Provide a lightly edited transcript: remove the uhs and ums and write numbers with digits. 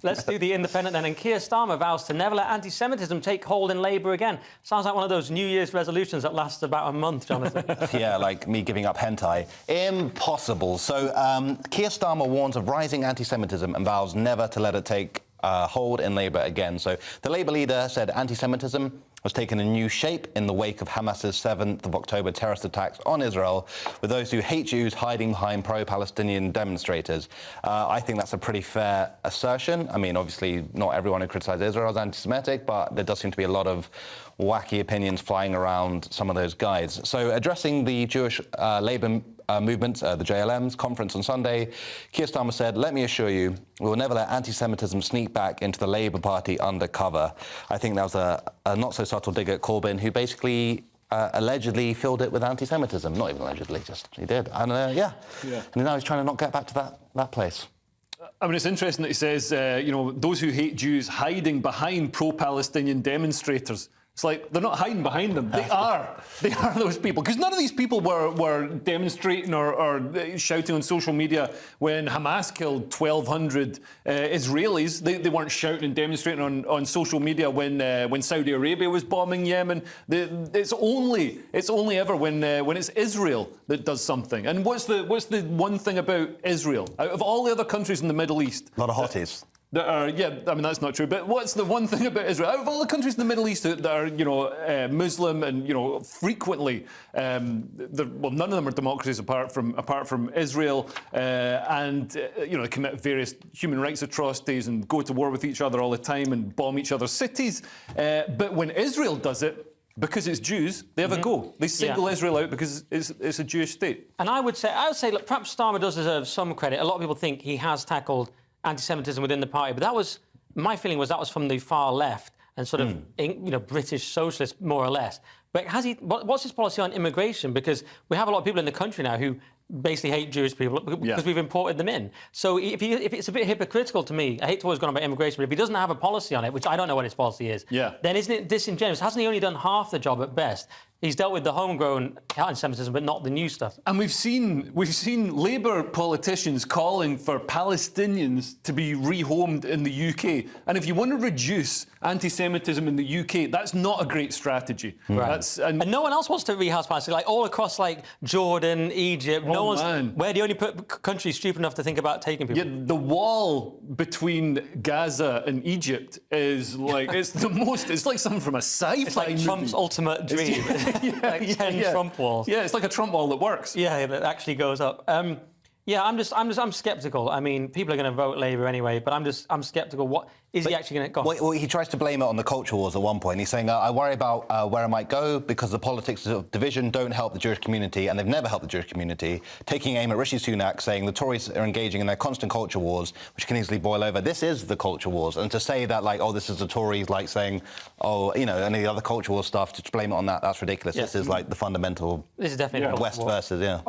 Let's do the Independent then. And Keir Starmer vows to never let anti-Semitism take hold in Labour again. Sounds like one of those New Year's resolutions that lasts about a month, Jonathan. Yeah, like me giving up hentai. Impossible. So Keir Starmer warns of rising anti-Semitism and vows never to let it take hold in Labour again. So the Labour leader said anti-Semitism has taken a new shape in the wake of Hamas's 7th of October terrorist attacks on Israel, with those who hate Jews hiding behind pro-Palestinian demonstrators. I think that's a pretty fair assertion. I mean, obviously, not everyone who criticises Israel is anti-Semitic, but there does seem to be a lot of wacky opinions flying around some of those guys. So addressing the Jewish Labour movement, the JLM's conference on Sunday, Keir Starmer said, "Let me assure you, we will never let anti-Semitism sneak back into the Labour Party undercover." I think that was a not-so-subtle dig at Corbyn, who basically allegedly filled it with anti-Semitism. Not even allegedly, just he did. And yeah. And now he's trying to not get back to that place. I mean, it's interesting that he says, you know, those who hate Jews hiding behind pro-Palestinian demonstrators. It's like they're not hiding behind them. They are those people. Because none of these people were demonstrating or shouting on social media when Hamas killed 1,200 Israelis. They weren't shouting and demonstrating on social media when Saudi Arabia was bombing Yemen. It's only ever when it's Israel that does something. And what's the one thing about Israel? Out of all the other countries in the Middle East, A lot of hotties. Yeah, I mean, that's not true. But what's the one thing about Israel? Out of all the countries in the Middle East that are, you know, Muslim and, you know, frequently, well, none of them are democracies apart from Israel, and, you know, they commit various human rights atrocities and go to war with each other all the time and bomb each other's cities. But when Israel does it, because it's Jews, they have a go. They single Israel out because it's a Jewish state. And I would say, look, perhaps Starmer does deserve some credit. A lot of people think he has tackled anti-Semitism within the party, but that was my feeling was that was from the far left and sort of you know, British socialists more or less. But has he? What's his policy on immigration? Because we have a lot of people in the country now who basically hate Jewish people because we've imported them in. So if it's a bit hypocritical to me, I hate to always go on about immigration, but if he doesn't have a policy on it, which I don't know what his policy is, then isn't it disingenuous? Hasn't he only done half the job at best? He's dealt with the homegrown anti-Semitism, but not the new stuff. And we've seen Labour politicians calling for Palestinians to be rehomed in the UK. And if you want to reduce anti-Semitism in the UK, that's not a great strategy. Right. And no one else wants to rehouse Palestine. Like all across, like Jordan, Egypt, no one's. We're the only country stupid enough to think about taking people. Yeah, the wall between Gaza and Egypt is like it's the most. It's like something from a sci-fi It's like movie. Trump's ultimate dream. 10 Trump walls. Yeah, it's like a Trump wall that works. Yeah, that actually goes up. Yeah, I'm sceptical. I mean, people are going to vote Labour anyway, but I'm sceptical. What is he actually going to go? Well, he tries to blame it on the culture wars at one point. He's saying, I worry about where it might go because the politics of division don't help the Jewish community, and they've never helped the Jewish community. Taking aim at Rishi Sunak, saying the Tories are engaging in their constant culture wars, which can easily boil over. This is the culture wars. And to say that, like, oh, this is the Tories, like saying, oh, you know, any other culture war stuff, to blame it on that, that's ridiculous. This is like the fundamental This is definitely West versus,